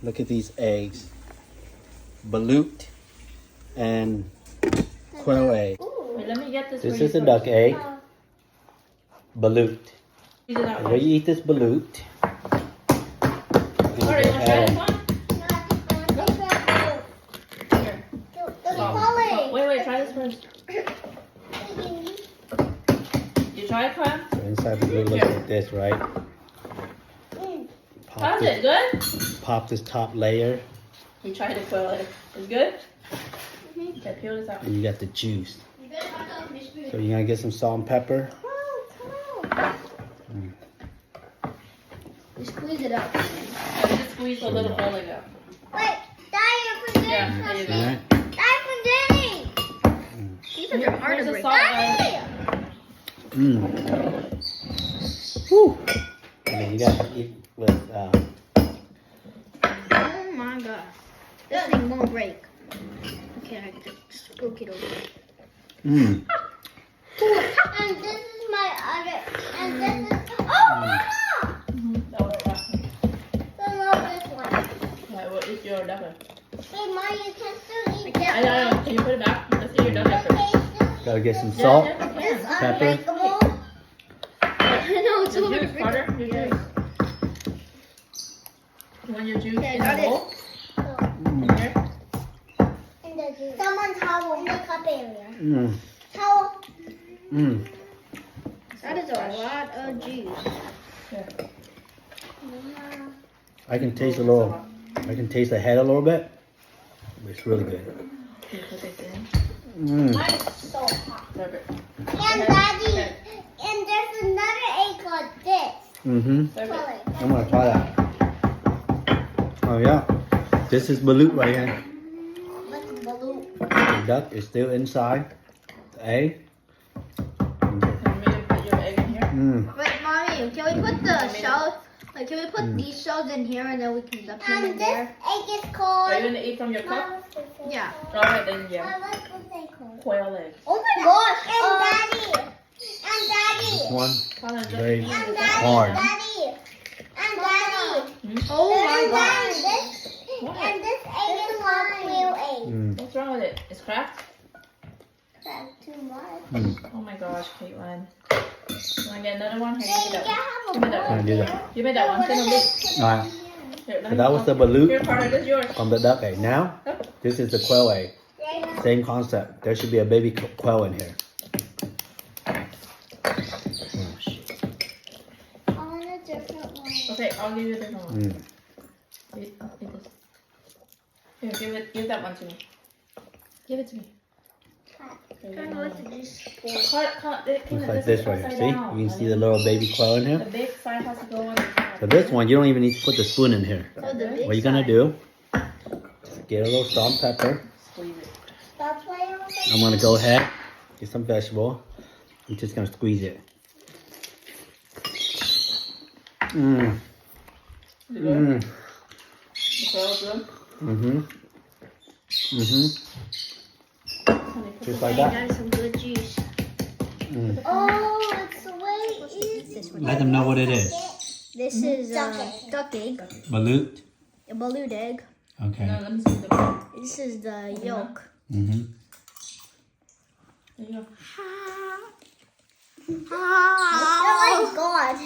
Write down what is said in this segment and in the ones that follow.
Look at these eggs. Balut and quail egg. Wait, let me get this. This is a duck egg. Balut. Squeeze it out. Where you eat this balut. Alright, you wanna try this one? Here. Oh, wait, try this first. You try it, Clem? So inside the balut looks like this, right? How's it? Good? Pop this top layer. You tried the quail egg. It's good? Okay, peel this out. And you got the juice. So you're gonna get some salt and pepper. You squeeze it out. Just squeeze a little hole in it. Wait, Daddy, you're forgetting Yeah, there you something. go. Daddy, forgetting. These are hard Here's to the break. salt, guys. Woo. And then you gotta eat with Oh my god. This thing won't break. Okay, I just spook it over. mmm. And this is my other. And this is. Oh, Mama! That was rough. So not this one. Alright, well, eat your duck. Hey, Ma, you can still eat I that. know. Can you put it back? Let's eat your duck first. Gotta get some salt. This Pepper. unbreakable. I know it's Your over juice, Carter. Your juice. You want your juice Okay, in got the it. bowl? Here. Someone's towel in the cup area. Mmm. Towel. Mmm. That is a lot of juice. Here. I can taste the head a little bit. But it's really good. Can you put this in? Mmm. Mine's so hot. Perfect. And Daddy, and there's another egg like this. Mm-hmm. Perfect. I'm gonna try that. Oh yeah. This is balut right here. What's Balut? The duck is still inside the egg. Can you put your egg in here? Mmm. Wait, Mommy, can we put the shells? Like, can we put these shells in here and then we can duck them in there? Egg is called. Are you gonna eat from your cup? Yeah. Alright, then yeah. What's they called? Quail egg. Oh my gosh! And Daddy, and Daddy, This one Colin, just very eat and it. Daddy, hard. Daddy, and Daddy. Hmm? And Daddy, What? and this egg is called quail egg. Mm. What's wrong with it? It's cracked? That's too much. Mm. Oh my gosh, Caitlin. You wanna get another one? Here, Hey, give me you that can one. have Give me that Can I one. do that? Give me that one. Send them this. Alright. Here, let So me that was the Here, balut Carter, this is yours. from the duck egg. Now, this is the quail egg. Same concept. There should be a baby quail in here. Oh, shit. I want a different one. Okay, I'll give you a different one. Mm. Eat this. Here, give that one to me. Give it to me. I don't know what to do. Looks like this right here. See? You can see the little baby quail in The here. big side has to go on the top. So this one, you don't even need to put the spoon in here. Oh, the big What you're gonna do, get a little salt and pepper. Squeeze it. That's why I was I'm gonna go ahead, get some vegetable. I'm just gonna squeeze it. Mmm. Is it good? Mmm. The quail's good? Mm-hmm. Mm-hmm. Honey, put Just the- like That that. is some good juice. Mm. Oh, it's way easy. Let them know what it is. This is duck egg, Balut. a balut egg. Okay. No, let me see the. This is the yolk. Mm-hmm. There you go. Oh my god.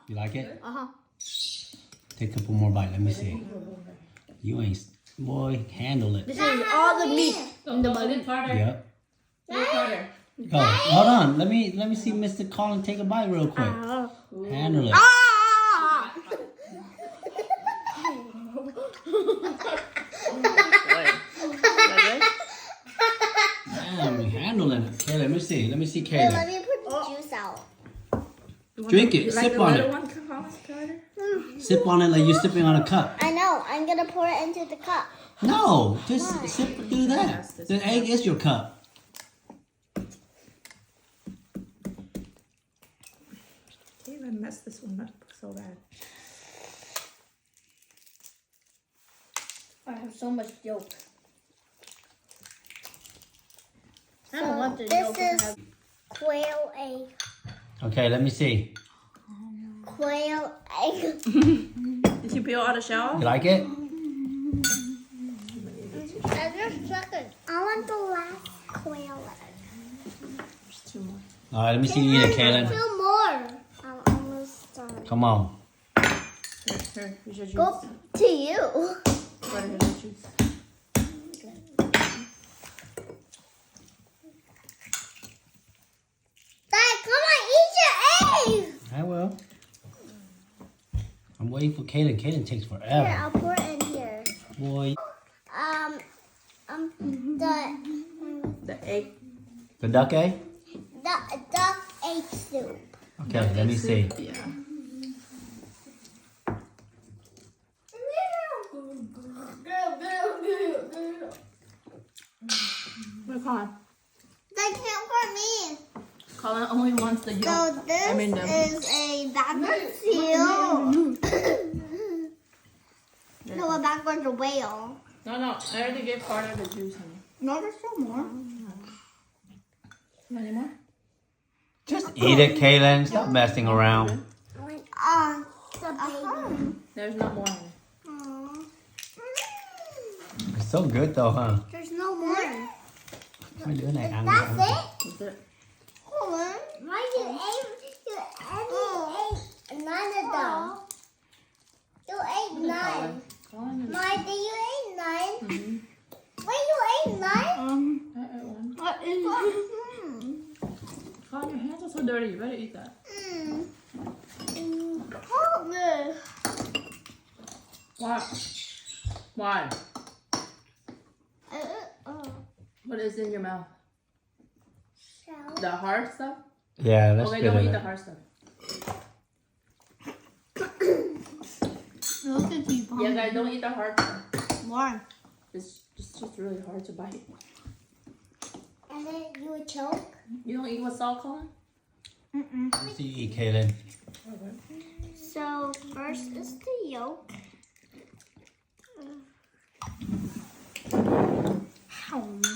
You like it? Uh-huh. Take a couple more bites. Let me see. You ain't, boy, handle it. This is all the meat in the Look, balut. Carter. Yep. Look, Carter. Go. Hold on. Let me see Mr. Colin take a bite real quick. Handle it. Damn, you handling it. Okay, let me see. Let me see Let Kayla. me put the juice out. Drink it. Sip on it. One, Carter? Sip on it like you're sipping on a cup. I know. I'm gonna pour it into the cup. No, just sip. Do that. The egg is your cup. Caitlin messed this one up so bad. I have so much yolk. I don't want the yolk. This is quail egg. Okay, let me see. Quail egg. Did you peel all the shell? You like it? I want the last quail. There's 2 more. All right, let me see you eat it, Kaylin. 2 more. I'm almost done. Come on. Here, here's your juice. Go to you. Butter, here's your juice. Dad, come on, eat your eggs. I will. I'm waiting for Kaylin. Kaylin takes Here, forever. I'll pour it in here. Boy. The egg. The duck egg? The duck egg soup. Okay, let me see. Yeah. Wait, Colin. They can't for me. Colin only wants the yolk. So this I mean, is a backward seal. No, a backward whale. No, I already gave part of the juice, honey. No, there's still more. Not anymore? Just eat it, Kaylin. Stop messing around. The baby. There's no more, honey. It's so good though, huh? There's no more. Mấy đứa này ăn That's it? That's it. Hold on. Why you ate none of them? You ate none. Colin is... Why did you eat none? Mm-hmm. Why you ate none? I ate one. What is it? Colin, your hands are so dirty. You better eat that. Hold this. Why? Why? What is in your mouth? Shell. The hard stuff? Yeah, let's Okay, get don't eat it. the hard stuff. Look at you, Yeah, guys, don't eat the hard stuff. More. It's just really hard to bite. And then you would choke. You don't eat with salt, Colin? Let me see you eat, Kaylin. So first is the yolk.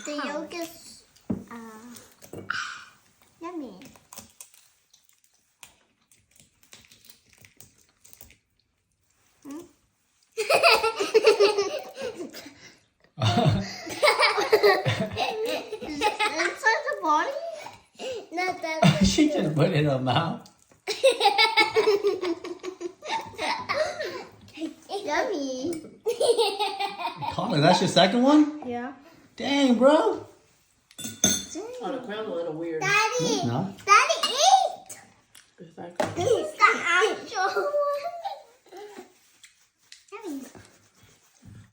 The yolk is yummy. Inside the body? No, that's She just put it in her mouth. yummy. Colin, that's your second one? Yeah. Dang, bro. Oh, the quail's a little weird. Daddy, No. Daddy, eat. It's like... This is the actual one.